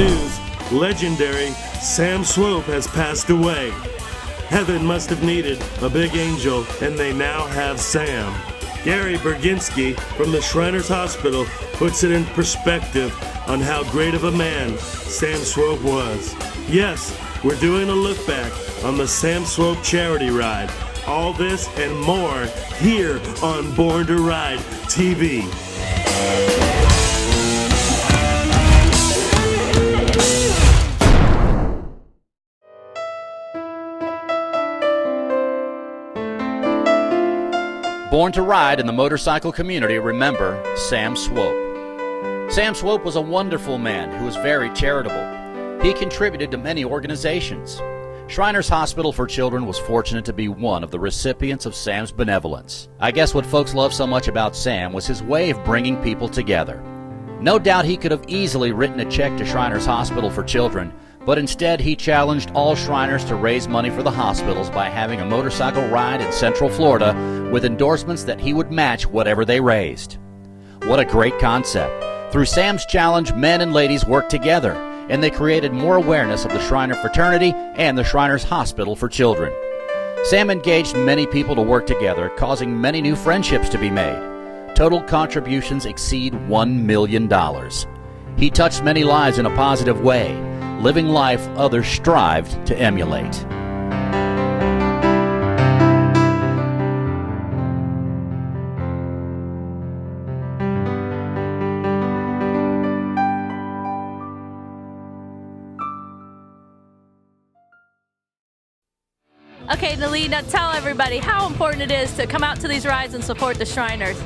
news. Legendary Sam Swope has passed away. Heaven must have needed a big angel, and they now have Sam. Gary Berginski from the Shriners Hospital puts it in perspective on how great of a man Sam Swope was. Yes, we're doing a look back on the Sam Swope charity ride. All this and more here on Born to Ride TV. Born to ride in the motorcycle community, remember Sam Swope. Sam Swope was a wonderful man who was very charitable. He contributed to many organizations. Shriners Hospital for Children was fortunate to be one of the recipients of Sam's benevolence. I guess what folks love so much about Sam was his way of bringing people together. No doubt he could have easily written a check to Shriners Hospital for Children, but instead he challenged all Shriners to raise money for the hospitals by having a motorcycle ride in Central Florida with endorsements that he would match whatever they raised. What a great concept. Through Sam's challenge, men and ladies worked together, and they created more awareness of the Shriner fraternity and the Shriners Hospital for Children. Sam engaged many people to work together, causing many new friendships to be made. Total contributions exceed $1 million. He touched many lives in a positive way, living life others strived to emulate. Okay, Nalee, now tell everybody how important it is to come out to these rides and support the Shriners.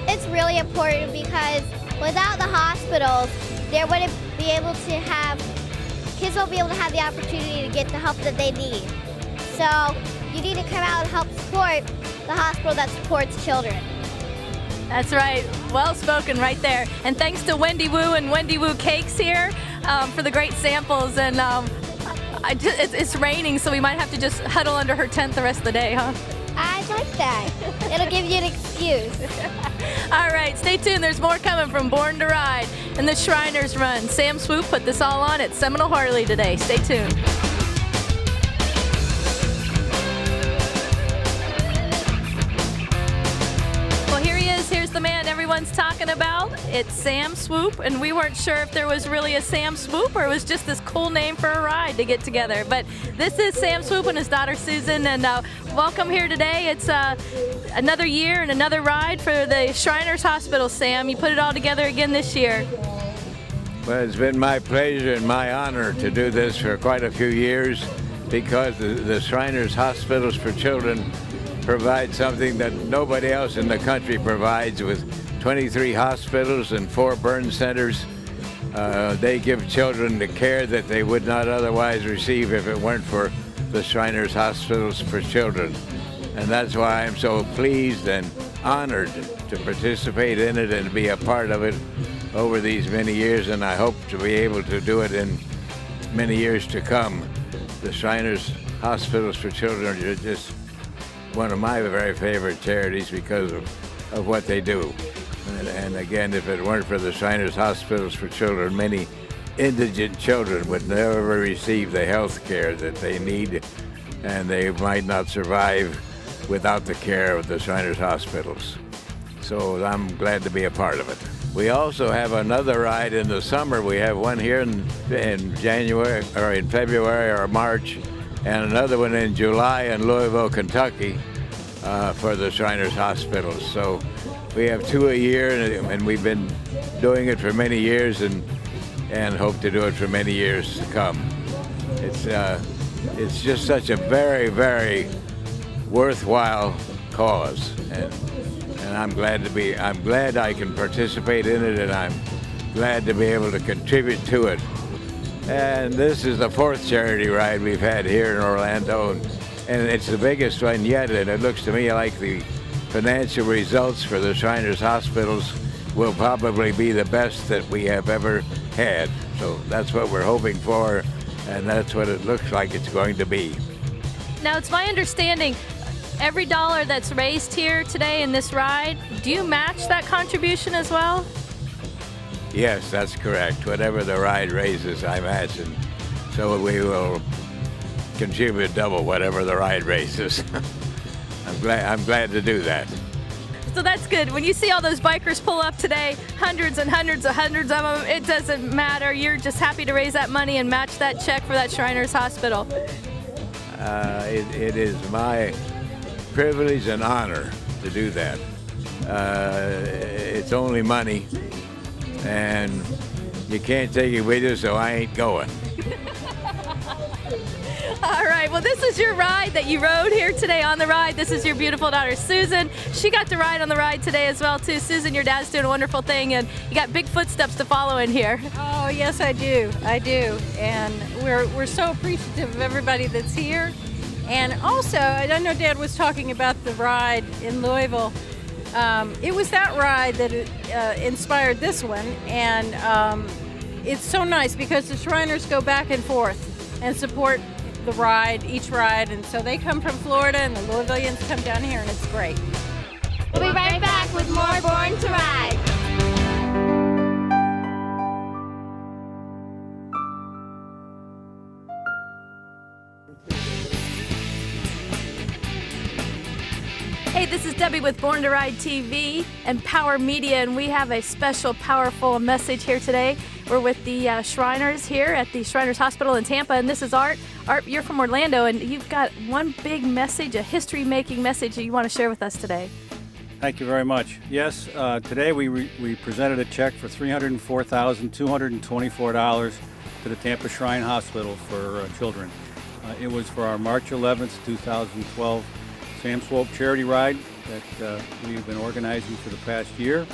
It's really important because without the hospitals, there wouldn't be able to have, kids won't be able to have the opportunity to get the help that they need. So you need to come out and help support the hospital that supports children. That's right. Well spoken right there. And thanks to Wendy Wu and Wendy Wu Cakes here for the great samples. And it's raining, so we might have to just huddle under her tent the rest of the day, huh? I like that. It'll give you an excuse. All right, stay tuned. There's more coming from Born to Ride and the Shriners Run. Sam Swope put this all on at Seminole Harley today. Stay tuned. Well, here he is. Here's the man everyone's talking about. It's Sam Swope, and we weren't sure if there was really a Sam Swope or it was just this cool name for a ride to get together. But this is Sam Swope and his daughter Susan, and welcome here today. It's another year and another ride for the Shriners Hospital, Sam. You put it all together again this year. Well, it's been my pleasure and my honor to do this for quite a few years because the Shriners Hospitals for Children provide something that nobody else in the country provides. With 23 hospitals and 4 burn centers, they give children the care that they would not otherwise receive if it weren't for the Shriners Hospitals for Children. And that's why I'm so pleased and honored to participate in it and be a part of it over these many years, and I hope to be able to do it in many years to come. The Shriners Hospitals for Children are just one of my very favorite charities because of what they do. And again, if it weren't for the Shriners Hospitals for Children, many indigent children would never receive the health care that they need, and they might not survive without the care of the Shriners Hospitals. So I'm glad to be a part of it. We also have another ride in the summer. We have one here in January, or in February or March, and another one in July in Louisville, Kentucky, for the Shriners Hospitals. So we have 2 a year, and we've been doing it for many years, and hope to do it for many years to come. It's just such a very, very worthwhile cause, and I'm glad I can participate in it, and I'm glad to be able to contribute to it. And this is the 4th charity ride we've had here in Orlando, and it's the biggest one yet, and it looks to me like the financial results for the Shriners Hospitals will probably be the best that we have ever had. So that's what we're hoping for, and that's what it looks like it's going to be. Now, it's my understanding every dollar that's raised here today in this ride, do you match that contribution as well? Yes, that's correct. Whatever the ride raises, I imagine. So we will contribute double whatever the ride raises. I'm glad to do that. So that's good. When you see all those bikers pull up today, hundreds and hundreds of them, it doesn't matter. You're just happy to raise that money and match that check for that Shriners Hospital. It is my privilege and honor to do that. It's only money, and you can't take it with you, so I ain't going. All right, well, this is your ride that you rode here today on the ride. This is your beautiful daughter, Susan. She got to ride on the ride today as well, too. Susan, your dad's doing a wonderful thing, and you got big footsteps to follow in here. Oh, yes, I do. I do. And we're so appreciative of everybody that's here. And also, I know Dad was talking about the ride in Louisville. It was that ride that inspired this one. And it's so nice because the Shriners go back and forth and support the ride, each ride, and so they come from Florida and the Louisvillians come down here, and it's great. We'll be right back with more Born to Ride. Hey, this is Debbie with Born to Ride TV and Power Media, and we have a special, powerful message here today. We're with the Shriners here at the Shriners Hospital in Tampa, and this is Art. Art, you're from Orlando, and you've got one big message, a history-making message that you want to share with us today. Thank you very much. Yes, today we presented a check for $304,224 to the Tampa Shrine Hospital for children. It was for our March 11th, 2012 Sam Swope charity ride that we've been organizing for the past year.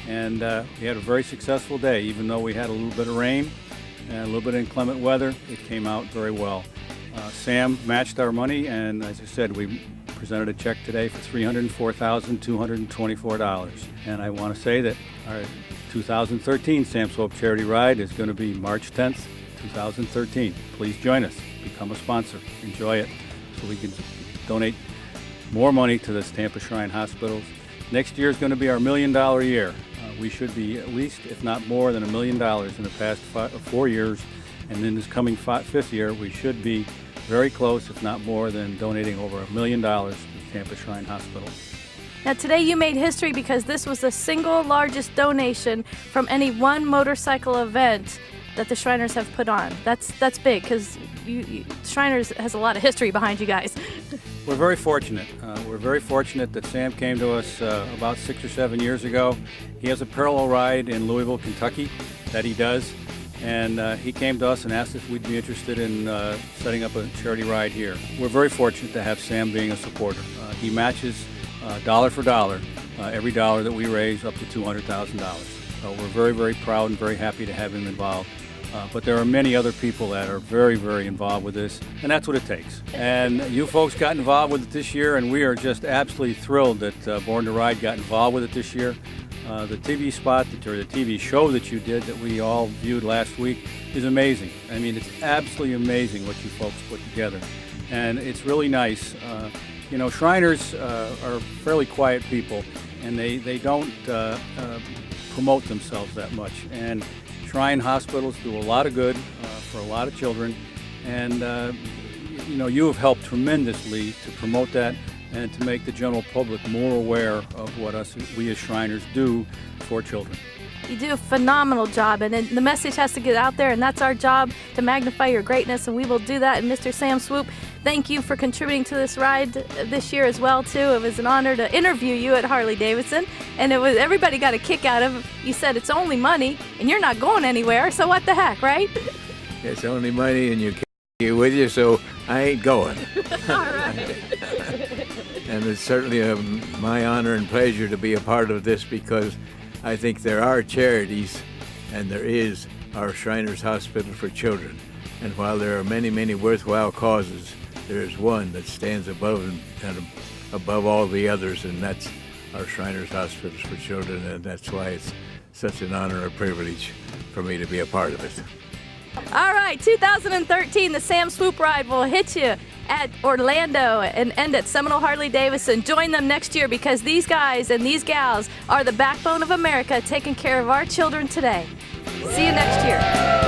And we had a very successful day. Even though we had a little bit of rain and a little bit of inclement weather, it came out very well. Sam matched our money, and as I said, we presented a check today for $304,224. And I want to say that our 2013 Sam Swope charity ride is going to be March 10th, 2013. Please join us. Become a sponsor. Enjoy it so we can donate more money to this Tampa Shrine Hospitals. Next year is going to be our $1 million year. We should be at least, if not more than $1 million in the past 4 years. And in this coming fifth year, we should be very close, if not more, than donating over $1 million to the Tampa Shrine Hospital. Now, today you made history because this was the single largest donation from any one motorcycle event that the Shriners have put on. That's big because Shriners has a lot of history behind you guys. We're very fortunate. We're very fortunate that Sam came to us about 6 or 7 years ago. He has a parallel ride in Louisville, Kentucky that he does. And he came to us and asked if we'd be interested in setting up a charity ride here. We're very fortunate to have Sam being a supporter. He matches dollar for dollar every dollar that we raise up to $200,000. So we're very, very proud and very happy to have him involved. But there are many other people that are very, very involved with this, and that's what it takes. And you folks got involved with it this year, and we are just absolutely thrilled that Born to Ride got involved with it this year. The TV spot, or the TV show that you did that we all viewed last week is amazing. I mean, it's absolutely amazing what you folks put together. And it's really nice. You know, Shriners are fairly quiet people, and they don't promote themselves that much. And Shrine hospitals do a lot of good for a lot of children, and you know, you have helped tremendously to promote that and to make the general public more aware of what we as Shriners do for children. You do a phenomenal job, and the message has to get out there, and that's our job, to magnify your greatness, and we will do that. And Mr. Sam Swope, thank you for contributing to this ride this year as well, too. It was an honor to interview you at Harley-Davidson, and everybody got a kick out of it. You said it's only money, and you're not going anywhere, so what the heck, right? It's only money, and you can't take it with you, so I ain't going. All right. And it's certainly my honor and pleasure to be a part of this, because I think there are charities, and there is our Shriners Hospital for Children. And while there are many, many worthwhile causes, there is one that stands above and above all the others, and that's our Shriners Hospitals for Children, and that's why it's such an honor and privilege for me to be a part of it. All right, 2013, the Sam Swope Ride will hit you at Orlando and end at Seminole Harley-Davidson. Join them next year because these guys and these gals are the backbone of America taking care of our children today. See you next year.